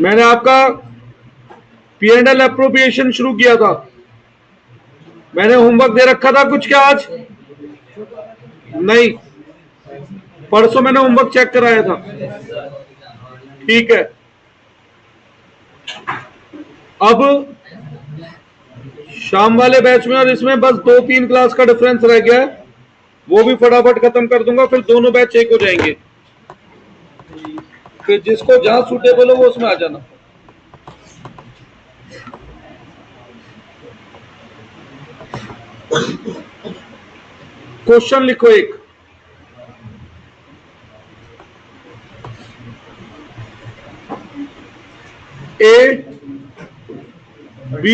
मैंने आपका P&L appropriation शुरू किया था। मैंने होमवर्क दे रखा था कुछ क्या आज? नहीं, परसों मैंने होमवर्क चेक कराया था। ठीक है, अब शाम वाले बैच में और इसमें बस 2-3 क्लास का डिफरेंस रह गया है, वो भी फटाफट खत्म कर दूंगा, फिर दोनों बैच एक हो जाएंगे। फिर जिसको जहां सूटेबल हो वो उसमें आ जाना। क्वेश्चन लिखो एक। A, B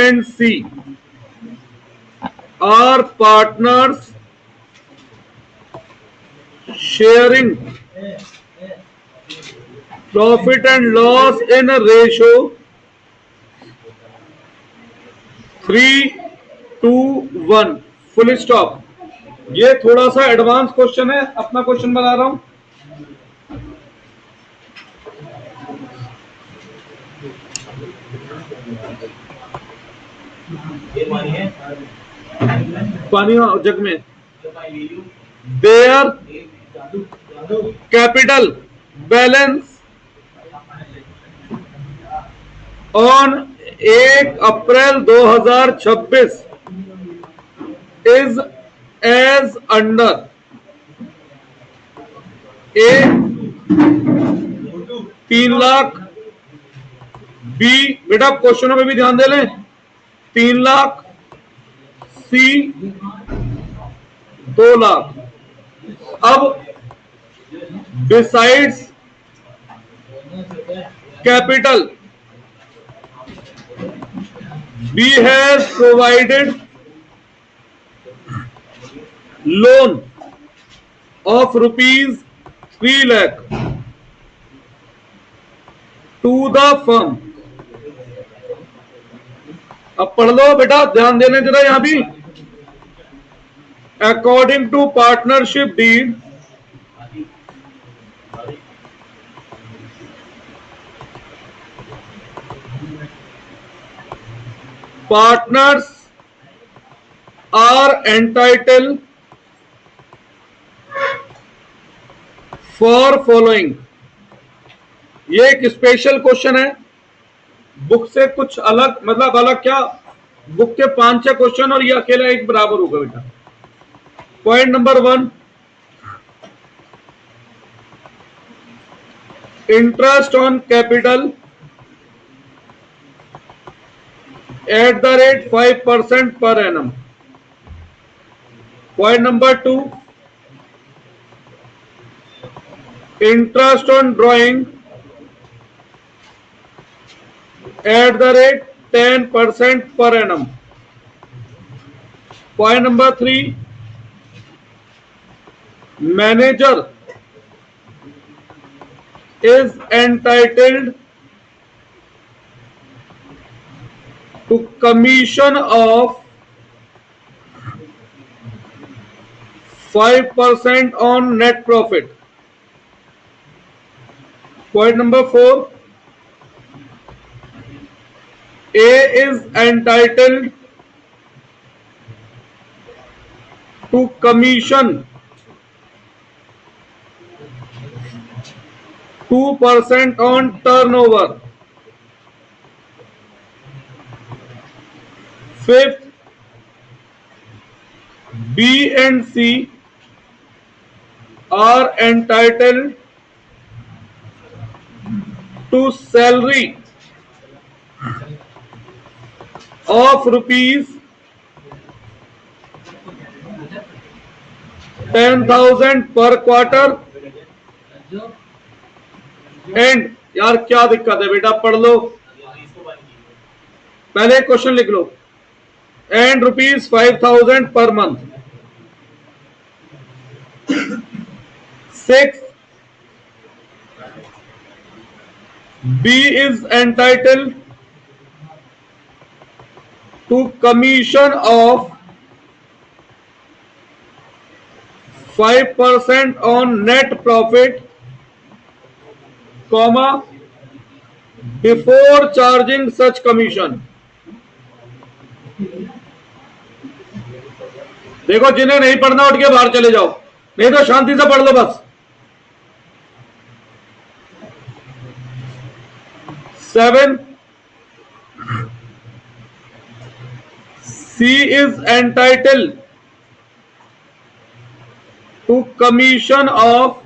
and C are partners sharing profit and loss in a ratio 3:1, full stop. ये थोड़ा सा एडवांस क्वेश्चन है, अपना क्वेश्चन बना रहा हूं। पानी जग में। There capital balance on 1 April 2026 is as under. A 3 lakh, B, बेटा क्वेश्चनों में भी ध्यान दे लें, 3 लाख, सी 2 लाख। अब besides capital, B has provided loan of rupees 3 lakh to the firm। अब पढ़ लो बेटा, ध्यान देने जरा यहां भी। According to partnership deed partners are entitled for following। ये एक स्पेशल क्वेश्चन है, बुक से कुछ अलग, मतलब अलग क्या, बुक के 5-6 क्वेश्चन और ये अकेला एक बराबर होगा बेटा। Point number 1, interest on capital @ 5% per annum। Point number 2, interest on drawing @ 10% per annum। Point number 3, manager is entitled to commission of 5% on net profit। Point number 4, A is entitled to commission 2% on turnover। Fifth, B and C are entitled to salary of rupees 10,000 per quarter। And यार क्या दिक्कत है बेटा, पढ़ लो, पहले question लिख लो, and rupees 5,000 per month. 6, B is entitled to commission of 5% on net profit comma before charging such commission. देखो, जिन्हें नहीं पढ़ना उठ के बाहर चले जाओ, नहीं तो शांति से पढ़ लो बस। 7, C is entitled to commission of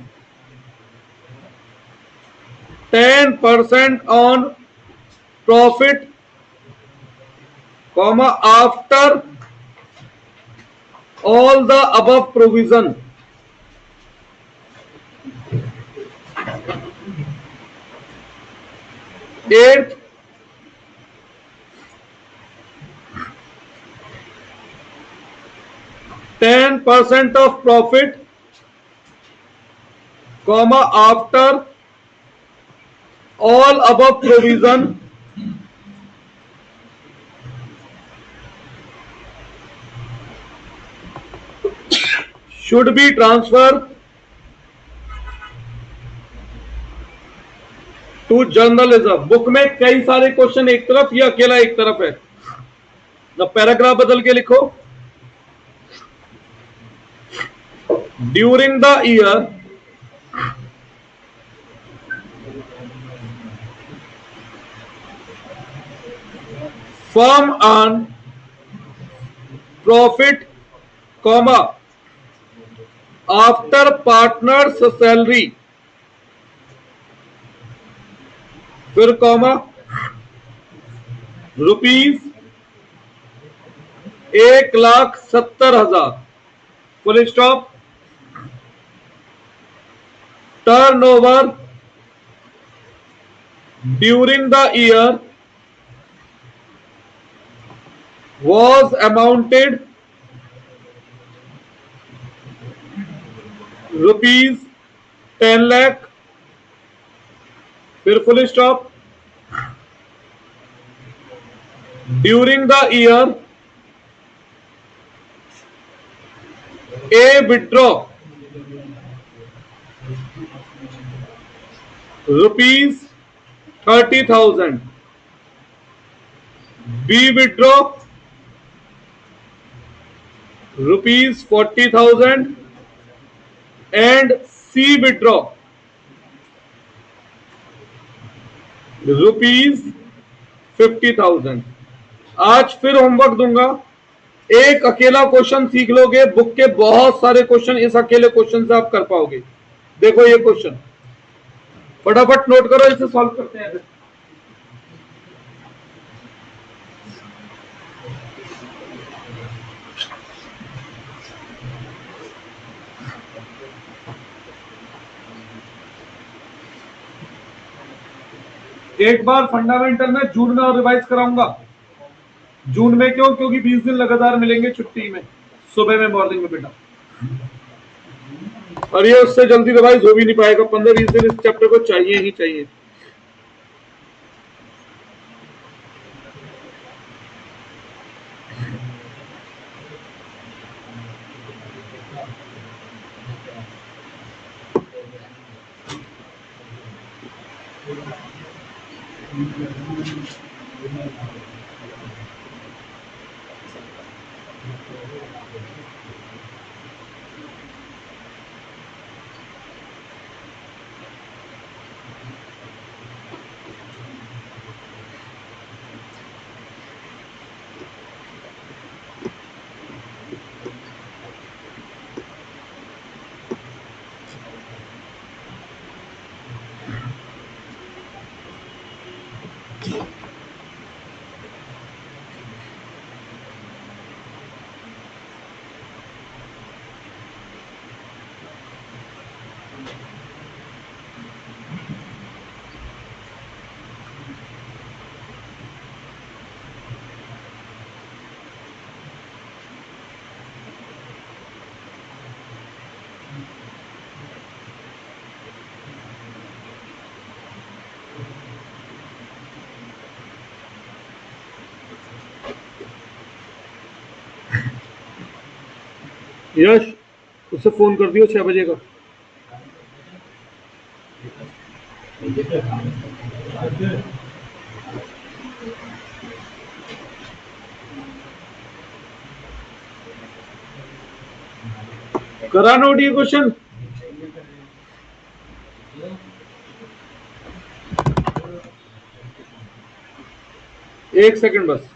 10% on profit, comma after all the above provision. Eighth, %10 of profit, comma after all above provision should be transferred to journalism. Book में कई सारे क्वेश्चन एक तरफ, या अकेला एक तरफ है ना, पैराग्राफ बदल के लिखो। During the year firm earn profit, comma after partners salary, फिर comma ₹1,70,000, full stop. Turnover during the year was amounted ₹10 lakh, फिर full stop. During the year A withdraw ₹30,000, B withdraw ₹40,000 and C withdraw ₹50,000। आज फिर homework दूंगा, एक अकेला question सीख लोगे, book के बहुत सारे क्वेश्चन इस अकेले क्वेश्चन से आप कर पाओगे। देखो ये क्वेश्चन फटाफट नोट करो, इसे सॉल्व करते हैं। एक बार फंडामेंटल में जून में और रिवाइज कराऊंगा। जून में क्यों? क्योंकि 20 दिन लगातार मिलेंगे छुट्टी में, सुबह में, मॉर्निंग में बेटा, और ये उससे जल्दी रिवाइज हो भी नहीं पाएगा। 15-20 दिन इस चैप्टर को चाहिए ही चाहिए। यश, उसे फोन कर दियो 6 बजे का। करा नोट ये क्वेश्चन। एक सेकंड बस।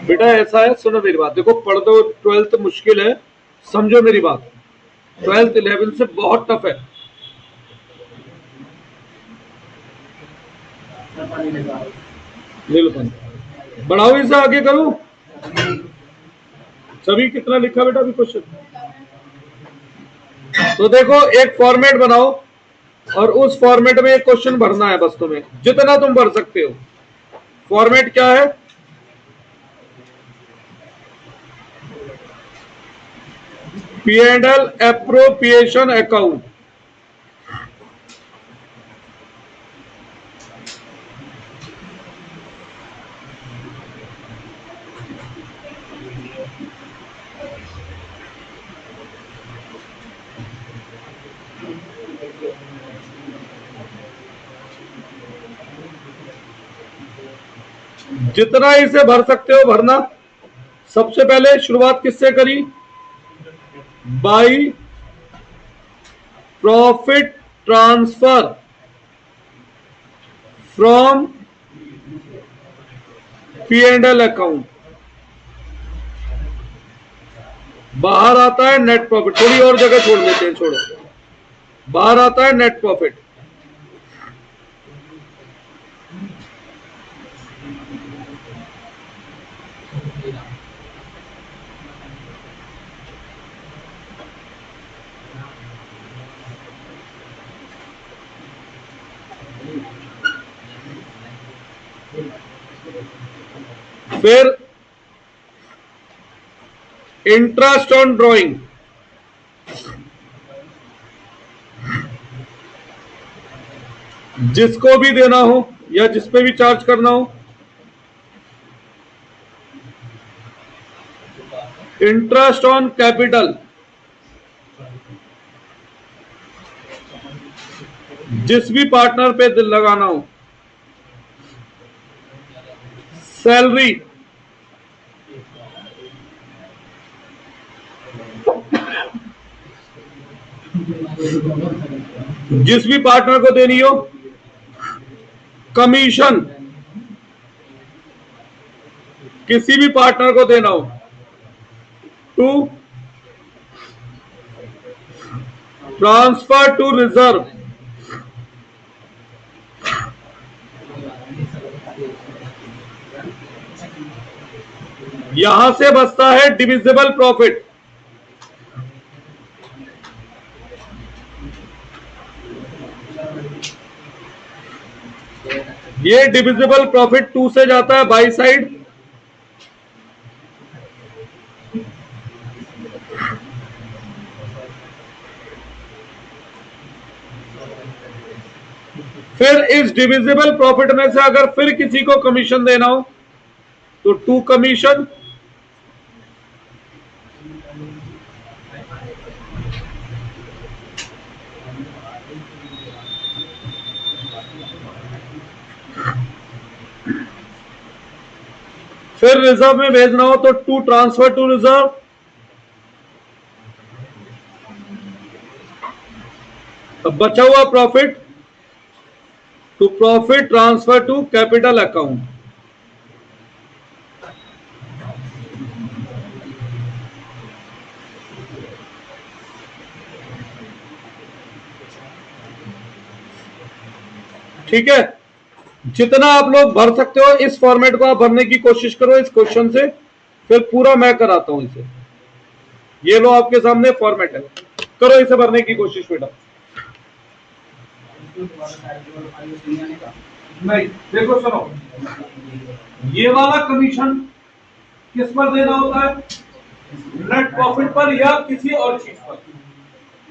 बेटा ऐसा है, सुनो मेरी बात, देखो पढ़ दो, 12th मुश्किल है, समझो मेरी बात। 12th 11th से बहुत टफ है। ले लो पेन। बढ़ाओ इसे, आगे करो। सभी कितना लिखा बेटा अभी क्वेश्चन? तो देखो एक फॉर्मेट बनाओ और उस फॉर्मेट में एक क्वेश्चन भरना है बस, तुम्हें जितना तुम भर सकते हो। फॉर्मेट क्या है? P&L appropriation account. जितना इसे भर सकते हो भरना। सबसे पहले शुरुआत किससे करी? By profit transfer from P&L account. बाहर आता है नेट प्रॉफिट। थोड़ी और जगह छोड़ देते हैं, छोड़ो। बाहर आता है नेट प्रॉफिट। फिर इंटरेस्ट ऑन ड्रॉइंग, जिसको भी देना हो या जिस पे भी चार्ज करना हो। इंटरेस्ट ऑन कैपिटल, जिस भी पार्टनर पे दिल लगाना हो। सैलरी, जिस भी पार्टनर को देनी हो। कमीशन, किसी भी पार्टनर को देना हो। टू ट्रांसफर टू रिजर्व, यहां से बचता है डिविजिबल प्रॉफिट। ये डिविजिबल प्रॉफिट 2 से जाता है बाई साइड। फिर इस डिविजिबल प्रॉफिट में से अगर फिर किसी को कमीशन देना हो तो 2 कमीशन। फिर रिजर्व में भेजना हो तो टू ट्रांसफर टू रिजर्व, अब बचा हुआ profit to profit transfer to capital account. ठीक है, जितना आप लोग भर सकते हो इस फॉर्मेट को आप भरने की कोशिश करो इस क्वेश्चन से, फिर पूरा मैं कराता हूं इसे। ये लो आपके सामने फॉर्मेट है, करो इसे भरने की कोशिश बेटा। नहीं देखो सुनो, ये वाला कमीशन किस पर देना होता है, नेट प्रॉफिट पर या किसी और चीज पर,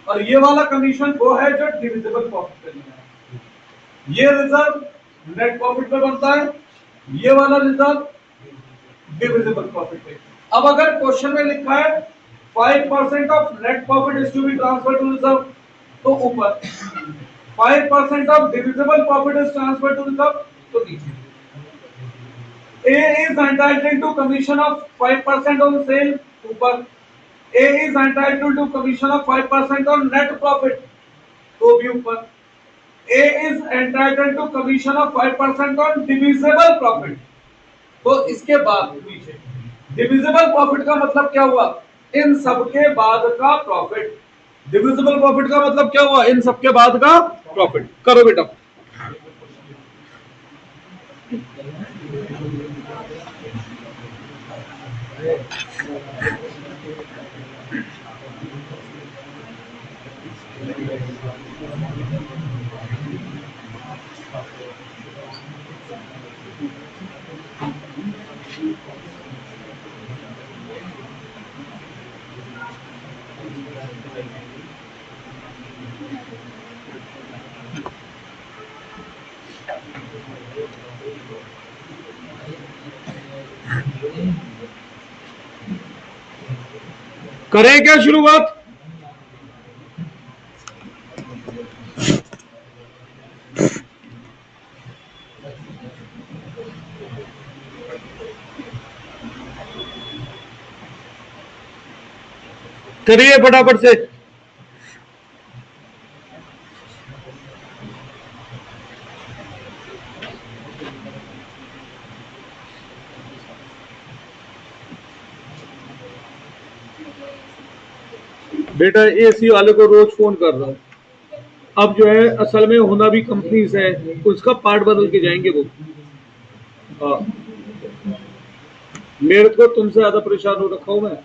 और ये वाला कमीशन वो है जो डिविजिबल प्रॉफिट पर देना है। ये रिजर्व नेट प्रॉफिट पे बनता है, ये वाला रिजर्व डिविजिबल प्रॉफिट पे। अब अगर क्वेश्चन में लिखा है 5% of net profit is to be transfer to reserve, तो ऊपर 5% of divisible profit is transfer to reserve, तो नीचे। A is entitled to commission of 5% on sale, ऊपर। A is entitled to commission of 5% on net profit, तो भी ऊपर। A is entitled to commission of 5% on divisible profit, तो इसके बाद नीचे। डिविजिबल प्रॉफिट का मतलब क्या हुआ, इन सब के बाद का प्रॉफिट। डिविजिबल प्रॉफिट का मतलब क्या हुआ, इन सब के बाद का प्रॉफिट। करो बेटा। करें क्या शुरुआत, करिए फटाफट से। बेटा एसी वाले को रोज फोन कर रहा हूं, अब जो है असल में होना भी कंपनीज है, उसका पार्ट बदल के जाएंगे वो। मेरे को तुमसे ज्यादा परेशान हो रखा हूं मैं,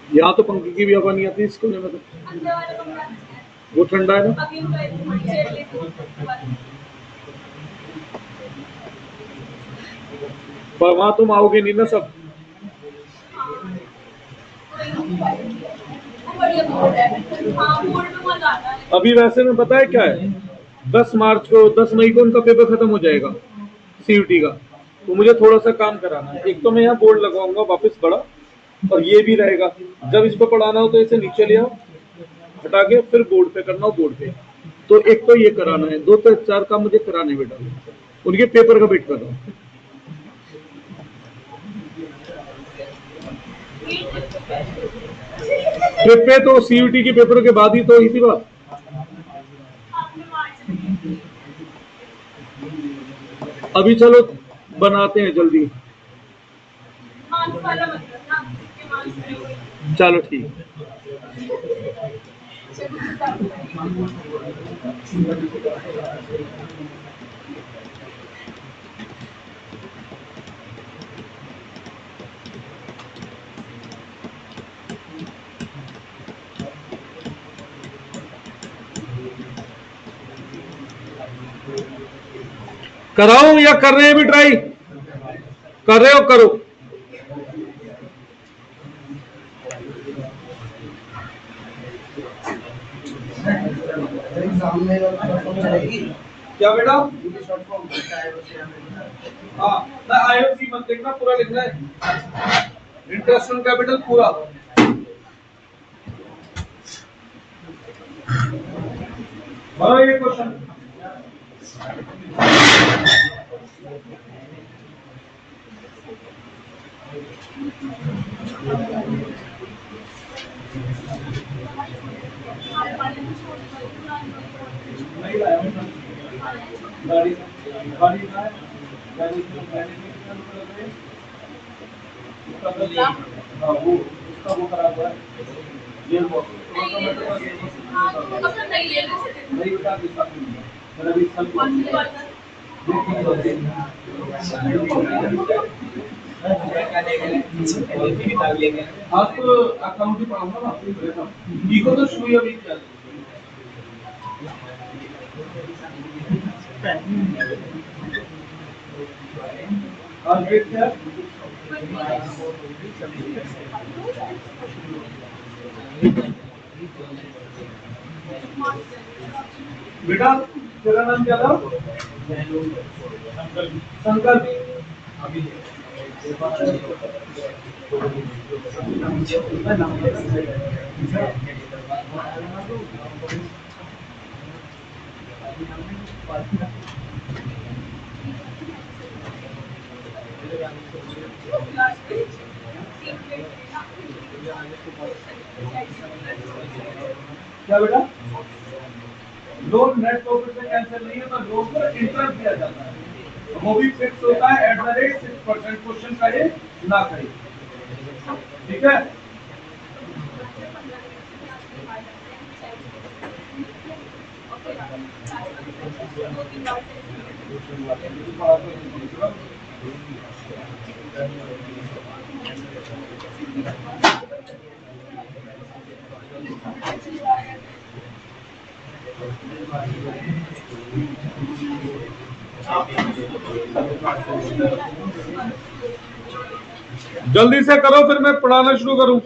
यहाँ तो पंखे की भी हवा नहीं आती इस कोने में, तो वो ठंडा है ना। पर वहां तुम आओगे नहीं ना सब। अभी वैसे में पता है क्या है, 10 मार्च को 10 मई को उनका पेपर खत्म हो जाएगा सीयूटी का, तो मुझे थोड़ा सा काम कराना है। एक तो मैं यहाँ बोर्ड लगाऊंगा वापस बड़ा, और ये भी रहेगा, जब इसको पढ़ाना हो तो इसे नीचे ले आओ हटा के, फिर बोर्ड पे करना हो बोर्ड पे। तो एक तो ये कराना है, 2 से 4 काम मुझे कराने बेटा, उनके पेपर का वेट कर रहा हूँ। ट्रिप पे तो सीयूटी के पेपर के बाद ही तो इसी बात। अभी चलो बनाते हैं जल्दी, चलो ठीक। कराऊं या कर रहे हैं भी ट्राई, कर रहे हो करो। क्या बेटा, हाँ आईओसी मत देखना, पूरा लिखना है, इंटरेस्ट ऑन कैपिटल पूरा। ये क्वेश्चन आपको अकाउंट ही पढ़ाऊंगा ना, इको तो शुरू अभी किया और फिर क्या बेटा तेरा नाम क्या था? संकल्प। क्या बेटा? लोन नेट प्रॉफिट से कैंसिल नहीं होता, लोन पर इंटरेस्ट दिया जाता है, वो भी फिक्स होता है @6%। क्वेश्चन करे ना करे, ठीक है? जल्दी से करो फिर मैं पढ़ाना शुरू करूं।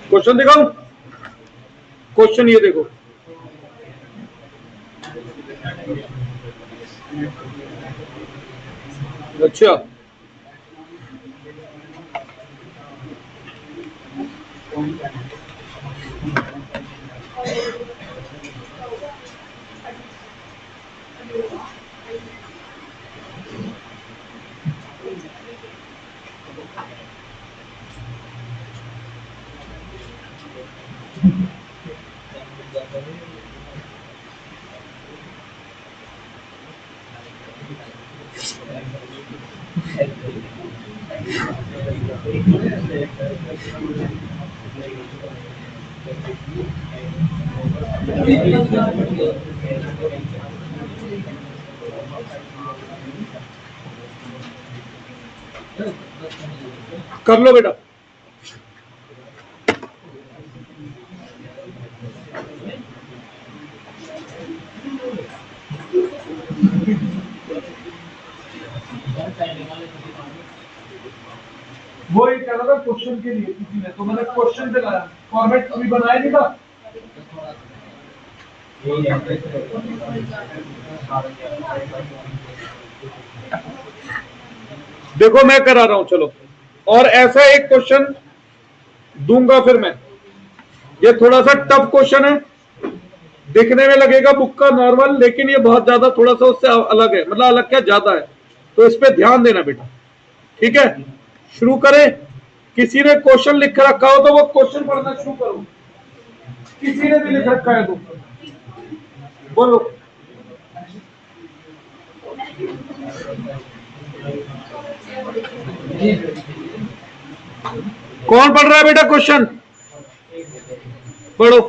क्वेश्चन दिखाऊं? क्वेश्चन ये देखो, अच्छा कर लो बेटा। वो ये कह रहा था क्वेश्चन के लिए किसी ने, तो मैंने क्वेश्चन पे लाया, फॉर्मेट अभी बनाया नहीं था। देखो मैं करा रहा हूं, चलो। और ऐसा एक क्वेश्चन दूंगा फिर मैं, ये थोड़ा सा टफ क्वेश्चन है, दिखने में लगेगा बुक का नॉर्मल, लेकिन ये बहुत ज्यादा थोड़ा सा उससे अलग है, मतलब अलग क्या ज्यादा है, तो इस पे ध्यान देना बेटा, ठीक है? शुरू करें? किसी ने क्वेश्चन लिख रखा हो तो वो क्वेश्चन पढ़ना शुरू करो, किसी ने भी लिख रखा है तो बोलो। कौन पढ़ रहा है बेटा क्वेश्चन? पढ़ो।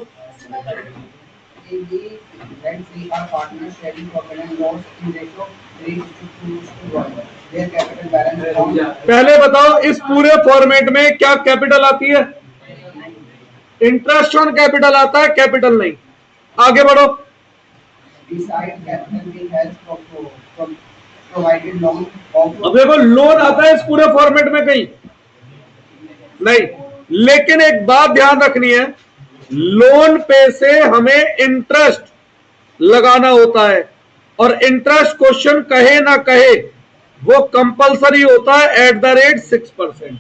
पहले बताओ इस पूरे फॉर्मेट में क्या कैपिटल आती है? इंटरेस्ट ऑन कैपिटल आता है, कैपिटल नहीं। आगे बढ़ो। provided loan of अब देखो लोन आता है इस पूरे फॉर्मेट में कहीं नहीं, लेकिन एक बात ध्यान रखनी है, लोन पे से हमें इंटरेस्ट लगाना होता है और इंटरेस्ट क्वेश्चन कहे ना कहे वो कंपलसरी होता है at the rate 6%।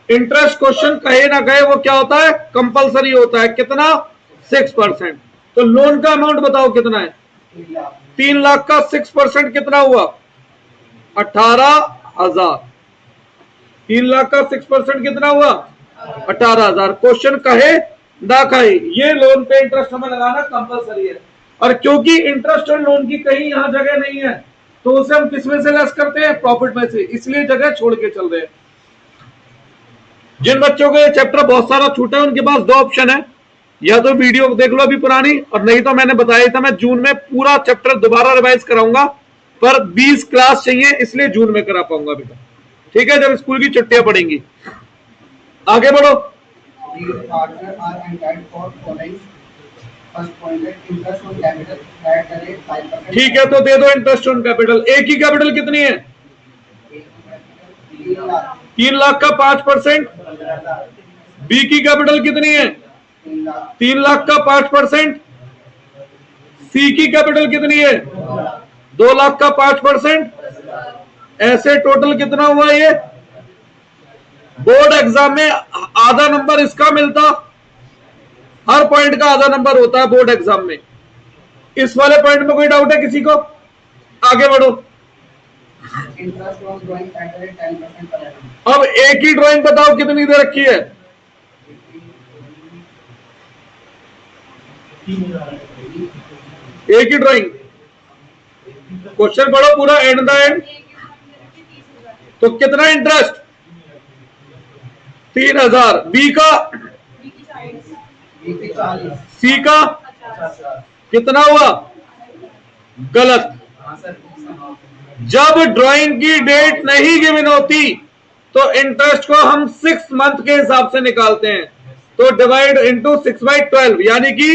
Interest question कहे ना कहे वो क्या होता है, कंपलसरी होता है। कितना? 6%। तो लोन का अमाउंट बताओ कितना है? 3 लाख का 6% कितना हुआ? 18,000। 3 लाख का 6% कितना हुआ? 18,000। क्वेश्चन कहे ना कहे ये लोन पे इंटरेस्ट हमें लगाना कंपलसरी है। और क्योंकि इंटरेस्ट और लोन की कहीं यहां जगह नहीं है तो उसे हम किस में से लेस करते हैं? प्रॉफिट में से, इसलिए जगह छोड़ के चल रहे हैं। जिन बच्चों को ये चैप्टर बहुत सारा छूटा है उनके पास 2 ऑप्शन है, या तो वीडियो देख लो अभी पुरानी, और नहीं तो मैंने बताया था मैं जून में पूरा चैप्टर दोबारा रिवाइज कराऊंगा, पर 20 क्लास चाहिए इसलिए जून में करा पाऊंगा बेटा, ठीक है, जब स्कूल की छुट्टियां पड़ेंगी। आगे बढ़ो। ठीक है, तो दे दो इंटरेस्ट ऑन कैपिटल। ए की कैपिटल कितनी है? 3 लाख का 5%। बी की कैपिटल कितनी है? 3 लाख का 5%। सी की कैपिटल कितनी है? 2 लाख का 5%। ऐसे टोटल कितना हुआ ये? बोर्ड एग्जाम में आधा नंबर इसका मिलता, हर पॉइंट का आधा नंबर होता है बोर्ड एग्जाम में। इस वाले पॉइंट में कोई डाउट है किसी को? आगे बढ़ो। अब एक ही ड्राइंग बताओ कितनी दे रखी है? एक ही ड्राइंग। क्वेश्चन पढ़ो पूरा एंड द एंड। तो कितना इंटरेस्ट? 3,000। बी का? सी का? कितना हुआ? गलत। जब ड्राइंग की डेट नहीं गिवन होती तो इंटरेस्ट को हम 6 मंथ के हिसाब से निकालते हैं, तो डिवाइड इंटू 6/12 यानी कि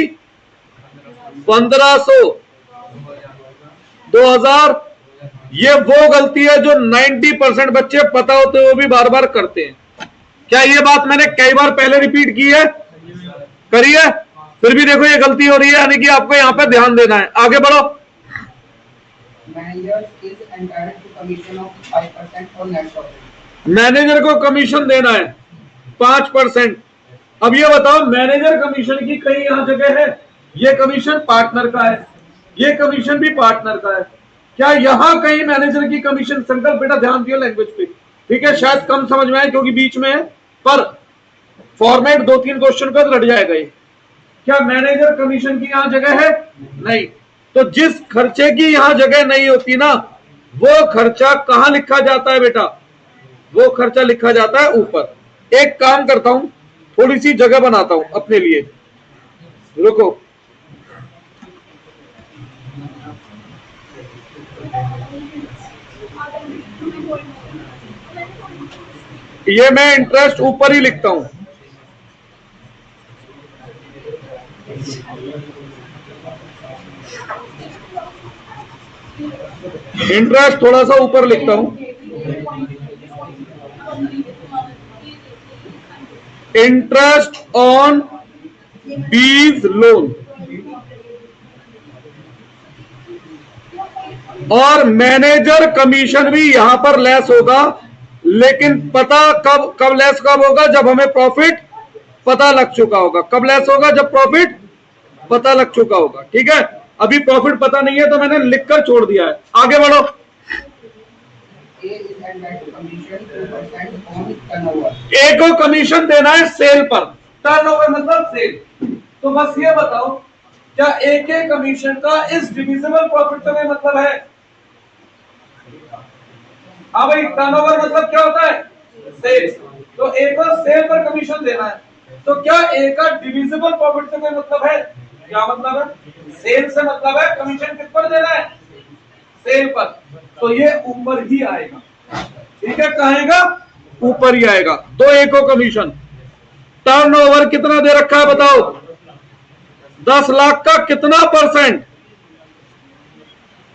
1500, 2000। ये वो गलती है जो 90% बच्चे पता होते हुए भी बार बार करते हैं। क्या ये बात मैंने कई बार पहले रिपीट की है? करी है? फिर भी देखो ये गलती हो रही है, यानी कि आपको यहां पे ध्यान देना है। आगे बढ़ो। मैनेजर को कमीशन देना है 5%। अब ये बताओ मैनेजर कमीशन की कहीं यहां जगह है? ये कमीशन पार्टनर का है, ये कमीशन भी पार्टनर का है। क्या यहां कहीं मैनेजर की कमीशन? संकल्प बेटा ध्यान दियो लैंग्वेज पे, ठीक है, शायद कम समझ में आए क्योंकि बीच में है, पर फॉर्मेट 2-3 क्वेश्चन का रट जाएगा ये। क्या मैनेजर कमीशन की यहां जगह है? नहीं। तो जिस खर्चे की यहां जगह नहीं होती ना, वो खर्चा कहां लिखा जाता है बेटा? वो खर्चा लिखा जाता है ऊपर। एक काम करता हूं, थोड़ी सी जगह बनाता हूं अपने लिए, रुको। ये मैं इंटरेस्ट ऊपर ही लिखता हूं। इंटरेस्ट थोड़ा सा ऊपर लिखता हूं। इंटरेस्ट ऑन बीज लोन। और मैनेजर कमीशन भी यहां पर लेस होगा, लेकिन पता कब लेस कब होगा? जब हमें प्रॉफिट पता लग चुका होगा। कब लेस होगा? जब प्रॉफिट पता लग चुका होगा, ठीक है। अभी प्रॉफिट पता नहीं है तो मैंने लिखकर छोड़ दिया है। आगे बढ़ो। ए को कमीशन देना है सेल पर। टर्नओवर मतलब सेल। तो बस ये बताओ क्या ए के कमीशन का इस डिविजिबल प्रॉफिट में मतलब है? हाँ भाई, टर्नओवर मतलब क्या होता है? सेल। तो ए को सेल पर कमीशन देना है, तो क्या ए का डिविजिबल प्रॉफिट से कोई मतलब है? क्या मतलब है? सेल से मतलब है। कमीशन किस पर देना है? सेल पर। तो ये ऊपर ही आएगा, ठीक है। कहेगा ऊपर ही आएगा। तो ए को कमीशन। टर्नओवर कितना दे रखा है बताओ? 10 लाख का कितना परसेंट?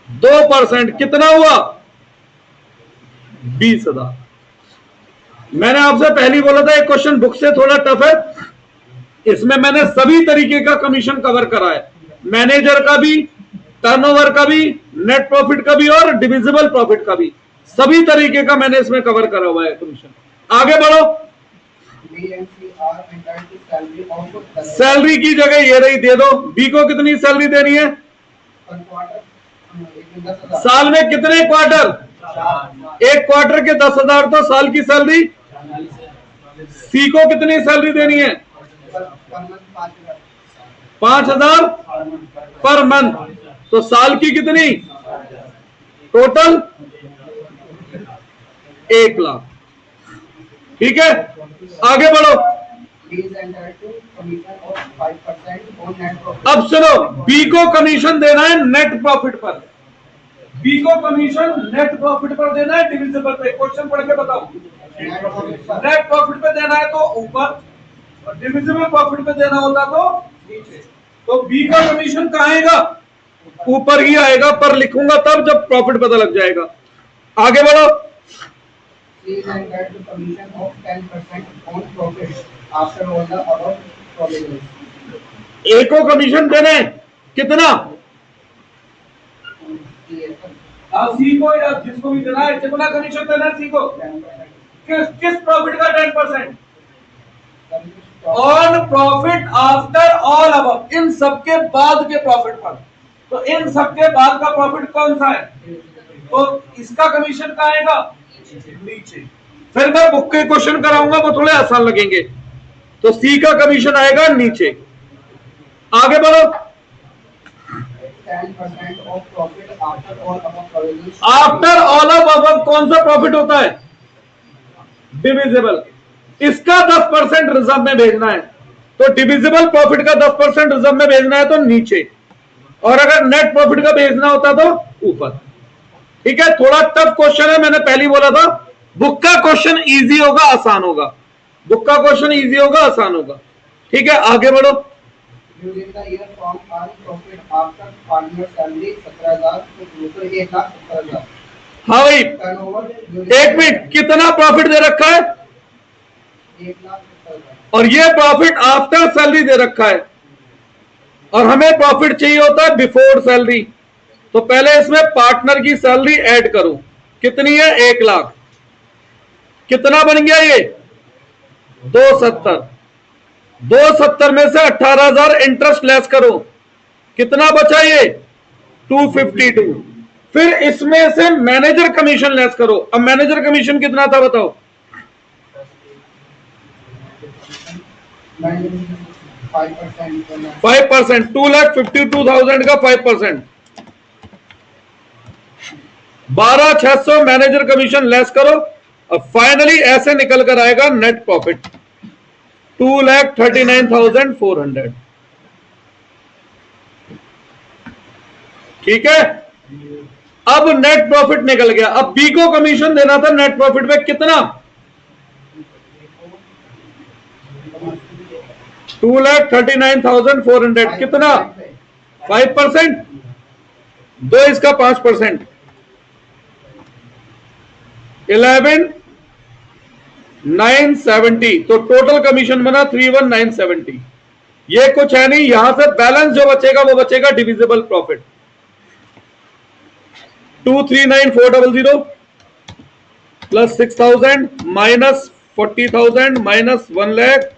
2%। कितना हुआ? 20,000। मैंने आपसे पहले बोला था एक क्वेश्चन बुक से थोड़ा टफ है, इसमें मैंने सभी तरीके का कमीशन कवर करा है, मैनेजर का भी, टर्नओवर का भी, नेट प्रॉफिट का भी और डिविजिबल प्रॉफिट का भी, सभी तरीके का मैंने इसमें कवर करा हुआ है कमीशन। आगे बढ़ो। सैलरी की जगह ये रही, दे दो। बी को कितनी सैलरी देनी है? साल में कितने क्वार्टर? एक क्वार्टर के 10,000 तो साल की सैलरी। सी को कितनी सैलरी देनी है? 5,000 पर मंथ। तो साल की कितनी? टोटल 1,00,000। ठीक है, आगे बढ़ो। अब सुनो, बी को कमीशन देना है नेट प्रॉफिट पर। बी को कमीशन नेट प्रॉफिट पर देना है, डिविजिबल पे। क्वेश्चन पढ़ के बताओ। नेट प्रॉफिट पे देना है तो ऊपर, और डिविजिबल प्रॉफिट पे देना होता तो नीचे। तो बी का कमीशन कहाँ आएगा? ऊपर ही आएगा, पर लिखूंगा तब जब प्रॉफिट पता लग जाएगा। आगे बढ़ो। ए को कमीशन देना है कितना? सी को या जिसको भी देना है, कितना कमीशन देना है सी को? किस प्रॉफिट का 10%? On profit after all above, इन सबके बाद के प्रॉफिट पर। तो इन सबके बाद का प्रॉफिट कौन सा है? तो इसका कमीशन कहाँ आएगा? नीचे। फिर मैं बुक के क्वेश्चन कराऊंगा, वो थोड़े आसान लगेंगे। तो सी का कमीशन आएगा नीचे। आगे बढ़ो। आफ्टर ऑल ऑफ अबव कौन सा प्रॉफिट होता है? डिविजिबल। इसका 10% रिजर्व में भेजना है, तो डिविजिबल प्रॉफिट का 10% रिजर्व में भेजना है तो नीचे, और अगर नेट प्रॉफिट का भेजना होता तो ऊपर। ठीक है, थोड़ा टफ क्वेश्चन है, मैंने पहले बोला था। बुक का क्वेश्चन इजी होगा, आसान होगा। बुक का क्वेश्चन इजी होगा, आसान होगा। ठीक है, आगे बढ़ो। हाँ भाई, एक मिनट, कितना प्रॉफिट दे रखा है? 1,70,000। और ये प्रॉफिट आफ्टर सैलरी दे रखा है, और हमें प्रॉफिट चाहिए होता है बिफोर सैलरी। तो पहले इसमें पार्टनर की सैलरी ऐड करो। कितनी है? 1,00,000। कितना बन गया ये? 270। 270 में से 18,000 इंटरेस्ट लेस करो, कितना बचा ये? 252। फिर इसमें से मैनेजर कमीशन लेस करो। अब मैनेजर कमीशन कितना था बताओ? 5%। 2,52,000 का 5%, 12,600 मैनेजर कमीशन लेस करो। अब फाइनली ऐसे निकल कर आएगा नेट प्रॉफिट 2,39,400। ठीक है, अब नेट प्रॉफिट निकल गया। अब बी को कमीशन देना था नेट प्रॉफिट पे, कितना? 2,39,400। कितना? 5%। दो इसका 5%, 11,970। तो टोटल कमीशन बना 31,970। ये कुछ है नहीं, यहां से बैलेंस जो बचेगा वो बचेगा divisible profit. 2,39,400 plus 6,000 minus 40,000 minus 1,00,000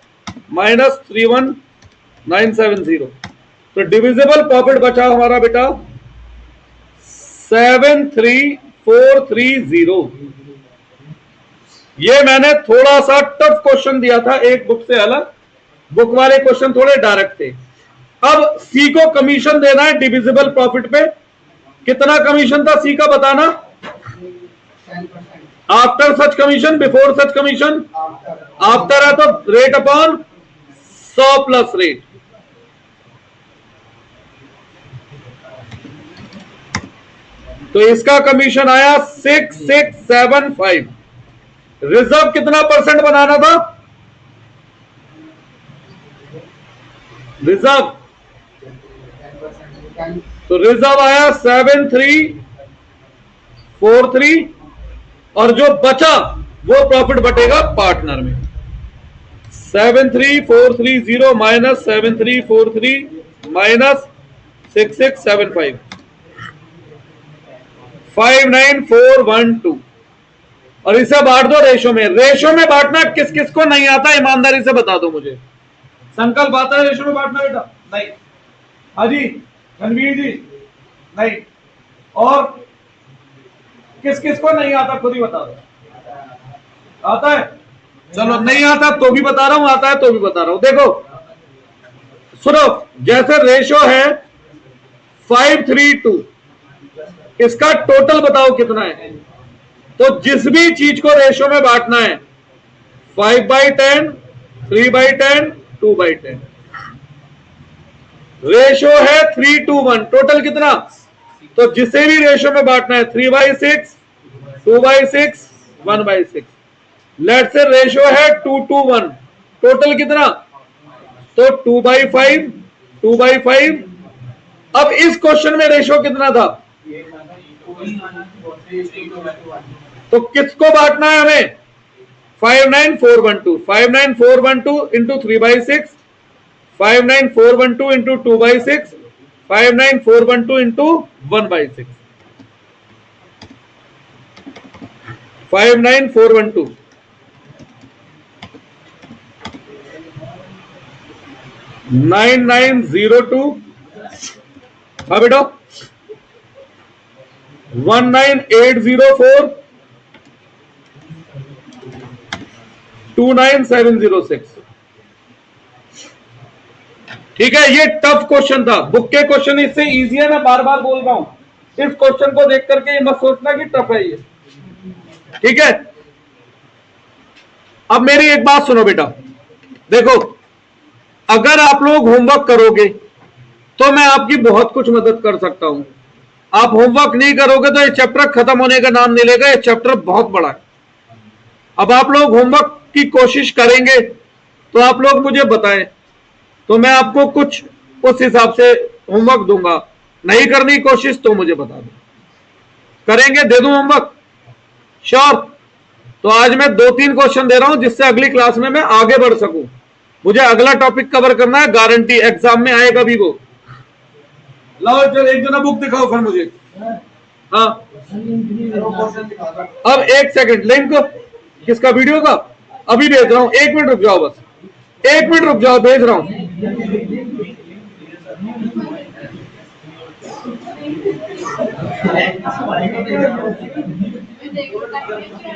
minus 31,970। तो डिविजिबल प्रॉफिट बचा हमारा बेटा 7,3,430। ये मैंने थोड़ा सा टफ क्वेश्चन दिया था, एक बुक से अलग। बुक वाले क्वेश्चन थोड़े डायरेक्ट थे। अब सी को कमीशन देना है डिविजिबल प्रॉफिट पे। कितना कमीशन था सी का बताना? 10%। आफ्टर सच कमीशन, बिफोर सच कमीशन? आफ्टर है तो रेट अपॉन 100 प्लस रेट। तो इसका कमीशन आया 6,675। रिजर्व कितना परसेंट बनाना था? रिजर्व, तो रिजर्व आया 7,3,430 और जो बचा वो प्रॉफिट बटेगा पार्टनर में। 73430 माइनस 7343 माइनस 6675 59412 और इसे बांट दो रेशो में। रेशो में बांटना किस किस को नहीं आता ईमानदारी से बता दो मुझे। संकल्प आता है रेशो में बांटना बेटा? नहीं। हाजी रणवीर जी नहीं। और किस किस को नहीं आता खुद ही बता दो। आता है? चलो नहीं आता तो भी बता रहा हूं, आता है तो भी बता रहा हूं। देखो सुनो, जैसे रेशो है 532, इसका टोटल बताओ कितना है। तो जिस भी चीज को रेशो में बांटना है 5/10, 3/10, 2/10, रेशो है 3:1, टोटल कितना? तो जिसे भी रेशो में बांटना है 3/6, 2/6, 1/6। लेट से रेशो है 2:1, टोटल कितना? तो 2/5, 2/5। अब इस क्वेश्चन में रेशो कितना था? तो किसको बांटना है हमें? 59412, 59412 इंटू 3/6, 59412 इंटू 2/6, 59412 इंटू 1/6, 59412 9902। हाँ बेटा 19804 29706। ठीक है, ये टफ क्वेश्चन था। बुक के क्वेश्चन इससे इजी है, मैं बार बार बोल रहा हूं। इस क्वेश्चन को देख करके ये मत सोचना कि टफ है ये। ठीक है, अब मेरी एक बात सुनो बेटा। देखो अगर आप लोग होमवर्क करोगे तो मैं आपकी बहुत कुछ मदद कर सकता हूं। आप होमवर्क नहीं करोगे तो ये चैप्टर खत्म होने का नाम नहीं लेगा। ये चैप्टर बहुत बड़ा है। अब आप लोग होमवर्क की कोशिश करेंगे तो आप लोग मुझे बताएं, तो मैं आपको कुछ उस हिसाब से होमवर्क दूंगा। नहीं करने की कोशिश तो मुझे बता दो। करेंगे? दे दूं होमवर्क? श्योर? तो आज मैं 2-3 क्वेश्चन दे रहा हूं जिससे अगली क्लास में मैं आगे बढ़ सकूं। मुझे अगला टॉपिक कवर करना है, गारंटी एग्जाम में आएगा भी वो। लाओ चल एक जना बुक दिखाओ फिर मुझे। हाँ अब एक सेकंड, लिंक किसका? वीडियो का अभी भेज रहा हूं। 1 मिनट रुक जाओ, बस 1 मिनट रुक जाओ, भेज रहा हूं।